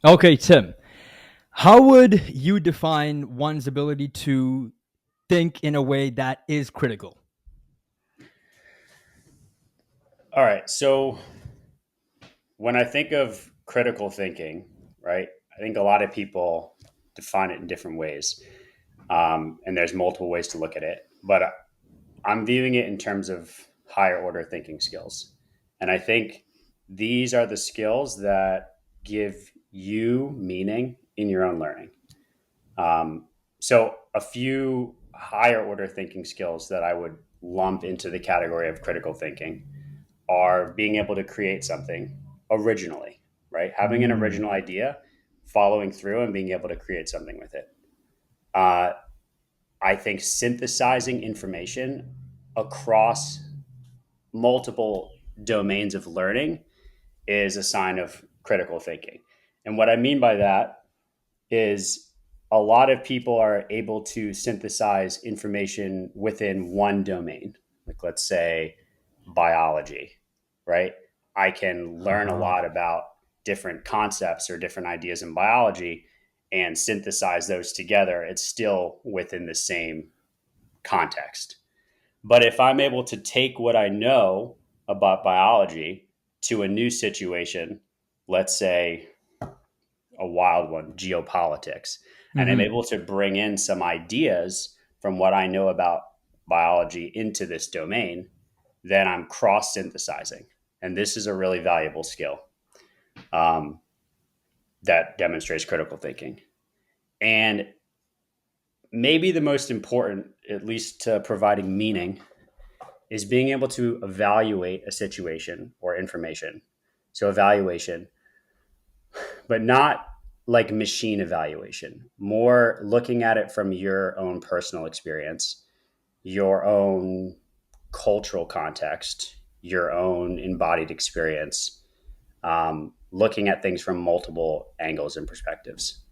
Okay, Tim, how would you define one's ability to think in a way that is critical? All right. So when I think of critical thinking, right, I think a lot of people define it in different ways. And there's multiple ways to look at it. But I'm viewing it in terms of higher order thinking skills. And I think these are the skills that give you meaning in your own learning. So, a few higher order thinking skills that I would lump into the category of critical thinking are being able to create something originally, right? Having an Mm. original idea, following through, and being able to create something with it. Uh, I think synthesizing information across multiple domains of learning is a sign of critical thinking. And what I mean by that is a lot of people are able to synthesize information within one domain, like let's say biology, right? I can learn a Uh-huh. lot about different concepts or different ideas in biology and synthesize those together. It's still within the same context. But if I'm able to take what I know about biology to a new situation, let's say a wild one, geopolitics, and I'm Mm-hmm. able to bring in some ideas from what I know about biology into this domain, then I'm cross synthesizing. And this is a really valuable skill um, that demonstrates critical thinking. And maybe the most important, at least to providing meaning, is being able to evaluate a situation or information. So, evaluation, but not like machine evaluation, more looking at it from your own personal experience, your own cultural context, your own embodied experience, looking at things from multiple angles and perspectives.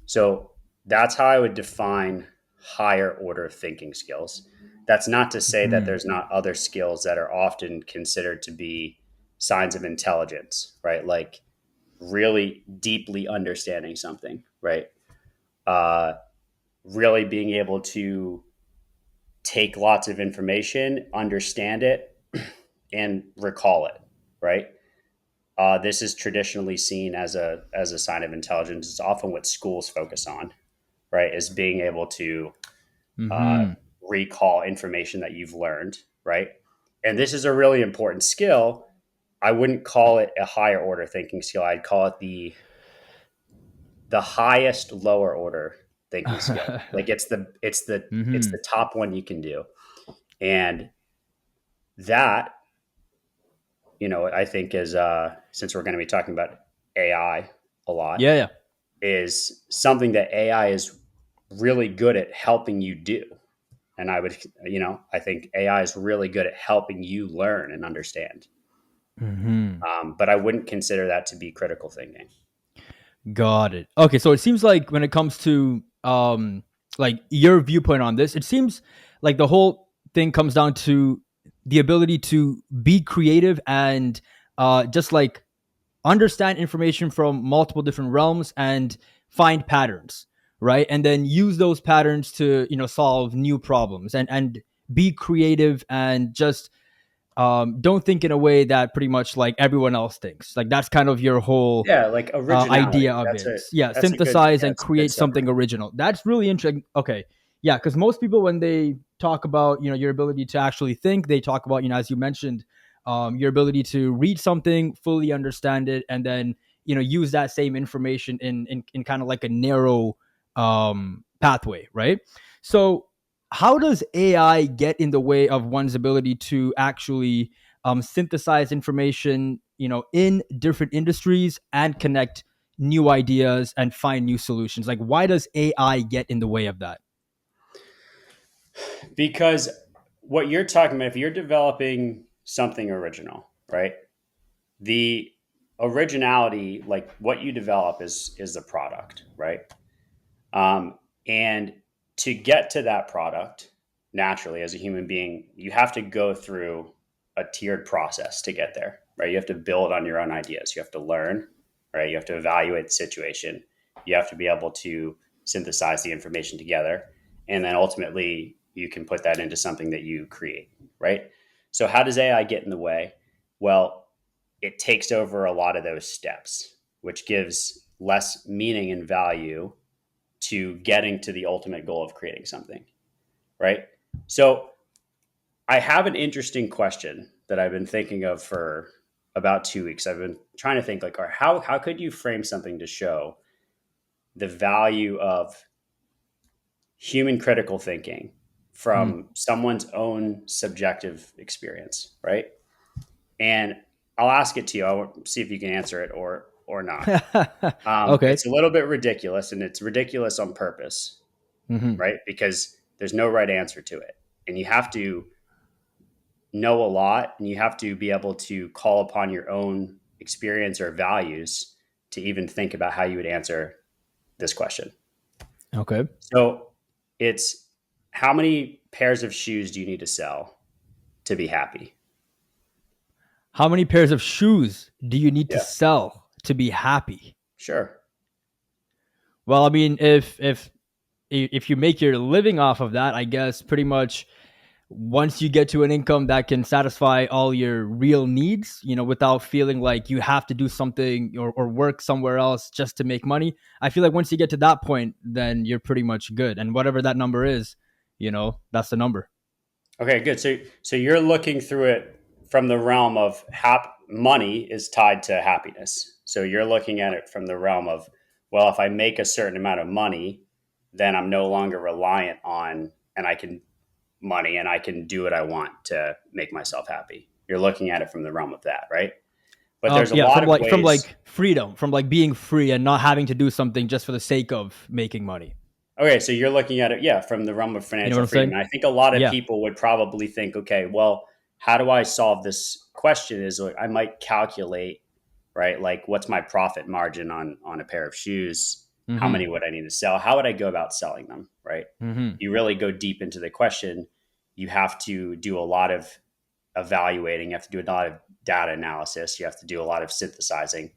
So that's how I would define higher order thinking skills. That's not to say that Mm-hmm. there's not other skills that are often considered to be signs of intelligence, right? Like really deeply understanding something, right? Uh, really being able to take lots of information, understand it, and recall it, right? This is traditionally seen as a sign of intelligence. It's often what schools focus on, right? Is being able to uh, Mm-hmm. recall information that you've learned, right? And this is a really important skill. I wouldn't call it a higher order thinking skill. I'd call it the highest lower order thinking skill. Like it's Mm-hmm. the top one you can do. And that, I think is since we're going to be talking about AI a lot, Yeah, yeah. is something that AI is really good at helping you do. And I think AI is really good at helping you learn and understand. Mm-hmm. But I wouldn't consider that to be critical thinking. Got it. Okay, so it seems like when it comes to like your viewpoint on this, it seems like the whole thing comes down to the ability to be creative and just like understand information from multiple different realms and find patterns, right? And then use those patterns to, solve new problems and be creative and just don't think in a way that pretty much like everyone else thinks. Like that's kind of your whole Yeah, like idea originality. of That's it. a Yeah, that's a good synthesize yeah, and it's a good create summary. something original. That's really interesting. Okay, yeah, because most people when they talk about your ability to actually think, they talk about as you mentioned, your ability to read something, fully understand it, and then use that same information in kind of like a narrow pathway, right? So how does AI get in the way of one's ability to actually synthesize information, in different industries and connect new ideas and find new solutions? Like, why does AI get in the way of that? Because what you're talking about, if you're developing something original, right? The originality, like what you develop is the product, right? And to get to that product, naturally, as a human being, you have to go through a tiered process to get there, right? You have to build on your own ideas. You have to learn, right? You have to evaluate the situation. You have to be able to synthesize the information together. And then ultimately, you can put that into something that you create, right? So, how does AI get in the way? Well, it takes over a lot of those steps, which gives less meaning and value to getting to the ultimate goal of creating something, right? So, I have an interesting question that I've been thinking of for about 2 weeks. I've been trying to think like, or how could you frame something to show the value of human critical thinking Mm. from someone's own subjective experience, right? And I'll ask it to you. I'll see if you can answer it or not. Okay. It's a little bit ridiculous, and it's ridiculous on purpose, Hmm. right? Because there's no right answer to it, and you have to know a lot, and you have to be able to call upon your own experience or values to even think about how you would answer this question. Okay. So it's, how many pairs of shoes do you need to sell to be happy? How many pairs of shoes do you need to Yeah, sell to be happy? sure. Well, I mean, if you make your living off of that, I guess pretty much once you get to an income that can satisfy all your real needs, without feeling like you have to do something or work somewhere else just to make money, I feel like once you get to that point, then you're pretty much good. And whatever that number is, that's the number. Okay, good. So you're looking through it from the realm of money is tied to happiness. So you're looking at it from the realm of, well, if I make a certain amount of money, then I'm no longer reliant on, and I can money and I can do what I want to make myself happy. You're looking at it from the realm of that, right? But there's a Yeah, lot from of from ways. freedom, from being free and not having to do something just for the sake of making money. Okay, so you're looking at it, yeah, from the realm of You know what financial I'm freedom. saying? And I think a lot of Yeah. people would probably think, okay, well, how do I solve this question? Is like I might calculate, right? Like, what's my profit margin on a pair of shoes? How Mm-hmm. many would I need to sell? How would I go about selling them, right? Mm-hmm. You really go deep into the question. You have to do a lot of evaluating. You have to do a lot of data analysis. You have to do a lot of synthesizing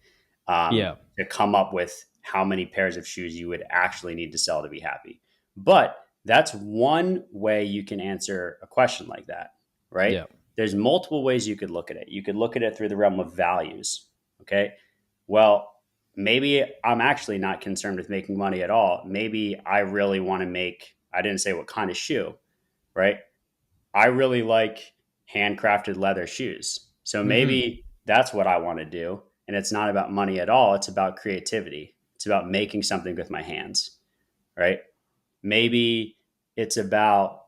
Yeah. to come up with how many pairs of shoes you would actually need to sell to be happy. But that's one way you can answer a question like that, right? Yeah. There's multiple ways you could look at it. You could look at it through the realm of values. Okay. Well, maybe I'm actually not concerned with making money at all. Maybe I really want to make, I didn't say what kind of shoe, right? I really like handcrafted leather shoes. So Mm-hmm. maybe that's what I want to do. And it's not about money at all. It's about creativity. It's about making something with my hands, right? Maybe it's about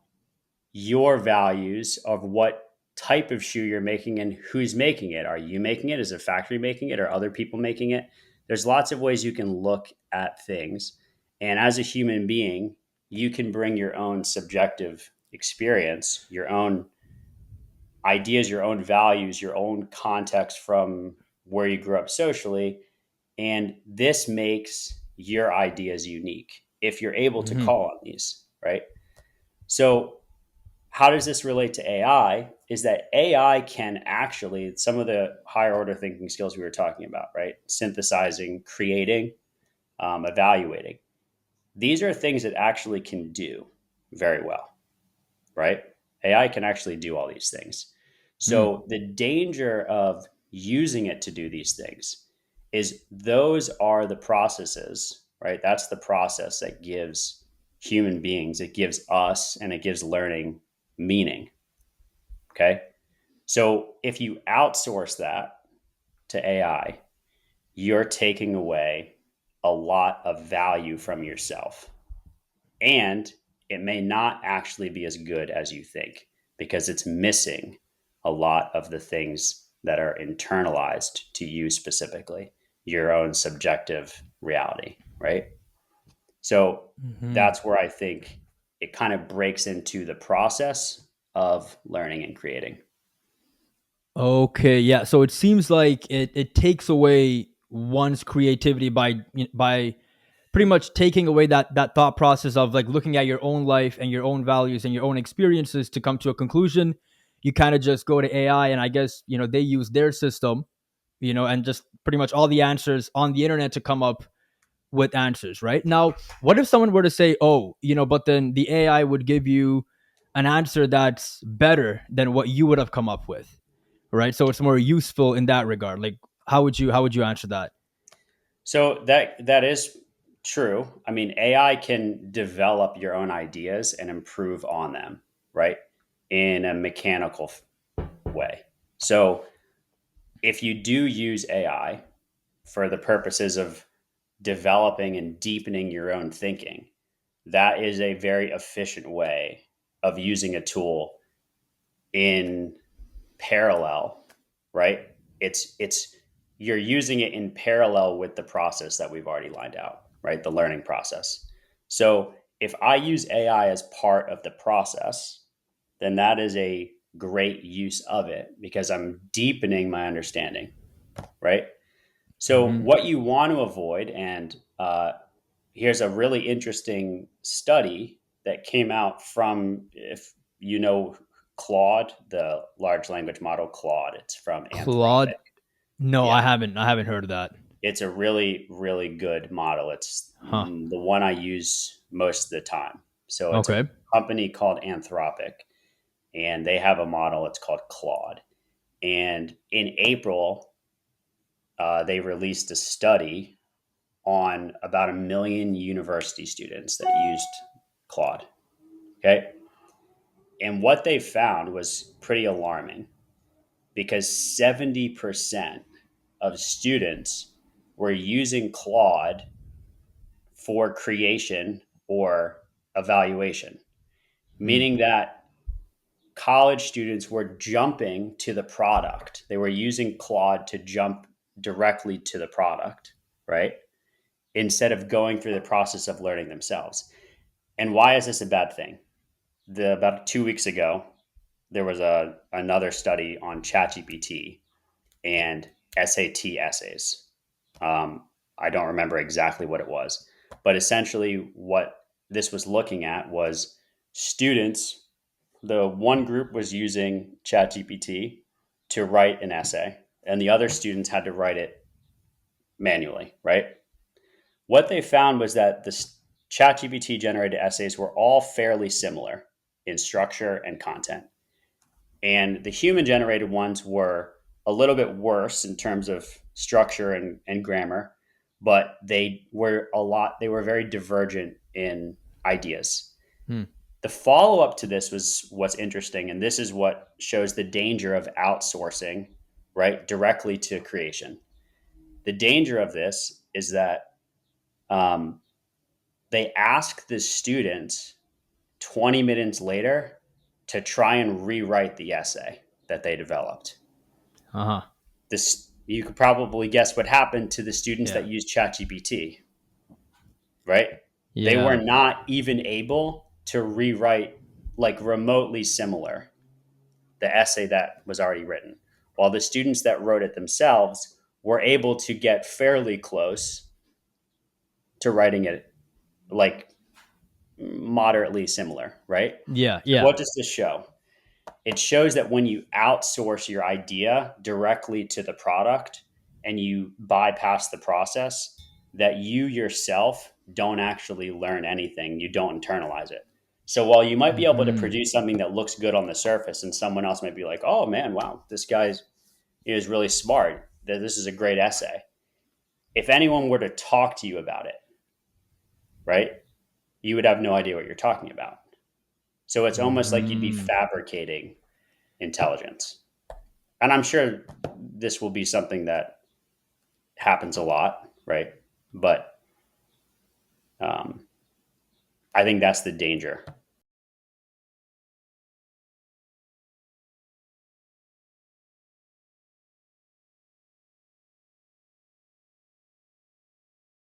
your values of what type of shoe you're making and who's making it. Are you making it? Is a factory making it? Or other people making it? There's lots of ways you can look at things. And as a human being, you can bring your own subjective experience, your own ideas, your own values, your own context from where you grew up socially. And this makes your ideas unique if you're able to Mm-hmm. call on these, right? So, how does this relate to AI? Is that AI can actually, some of the higher order thinking skills we were talking about, right? Synthesizing, creating, evaluating. These are things that actually can do very well, right? AI can actually do all these things. Mm. So the danger of using it to do these things is those are the processes, right? That's the process that gives human beings, it gives us, and it gives learning meaning. Okay. So if you outsource that to AI, you're taking away a lot of value from yourself. And it may not actually be as good as you think because it's missing a lot of the things that are internalized to you specifically, your own subjective reality, right? So Mm-hmm. that's where I think it kind of breaks into the process of learning and creating. Okay, yeah. So it seems like it takes away one's creativity by pretty much taking away that thought process of like looking at your own life and your own values and your own experiences to come to a conclusion. You kind of just go to AI, and I guess they use their system, and just pretty much all the answers on the internet to come up with answers, right? Now, what if someone were to say, oh, but then the AI would give you an answer that's better than what you would have come up with, right? So it's more useful in that regard. Like, how would you answer that? So that is true. I mean, AI can develop your own ideas and improve on them, right? In a mechanical way. So if you do use AI for the purposes of developing and deepening your own thinking, that is a very efficient way of using a tool in parallel, right? It's you're using it in parallel with the process that we've already lined out, right? The learning process. So if I use AI as part of the process, then that is a great use of it because I'm deepening my understanding, right? So Hmm. what you want to avoid, and here's a really interesting study that came out from, if you know Claude, the large language model Claude. It's from Claude? Anthropic. No, Yeah, I haven't heard of that. it's a really, really good model. It's Huh. the one I use most of the time. So it's a Okay. company called Anthropic, and they have a model. It's called Claude. And in April, they released a study on about 1 million university students that used Claude. Okay. And what they found was pretty alarming because 70% of students were using Claude for creation or evaluation, Hmm. meaning that college students were jumping to the product. They were using Claude to jump directly to the product, right? Instead of going through the process of learning themselves. And why is this a bad thing? About 2 weeks ago, there was another study on ChatGPT and SAT essays. I don't remember exactly what it was, but essentially what this was looking at was students. The one group was using ChatGPT to write an essay, and the other students had to write it manually, right? What they found was that the ChatGPT generated essays were all fairly similar in structure and content. And the human generated ones were a little bit worse in terms of structure and grammar, but they were very divergent in ideas. Hmm. The follow up to this was what's interesting, and this is what shows the danger of outsourcing, right, directly to creation. The danger of this is that um, they ask the students 20 minutes later to try and rewrite the essay that they developed. Uh huh. This you could probably guess what happened to the students Yeah. that used ChatGPT, right? They were Yeah. not even able to rewrite like remotely similar the essay that was already written, while the students that wrote it themselves were able to get fairly close to writing it like moderately similar, right? Yeah. So Yeah. what does this show? It shows that when you outsource your idea directly to the product and you bypass the process, that you yourself don't actually learn anything. You don't internalize it. So while you might be able to Hmm. produce something that looks good on the surface and someone else might be like, oh man, wow, this guy's is really smart, that this is a great essay. If anyone were to talk to you about it, right, you would have no idea what you're talking about. So it's almost like you'd be Hmm. fabricating intelligence. And I'm sure this will be something that happens a lot, right? But um, I think that's the danger.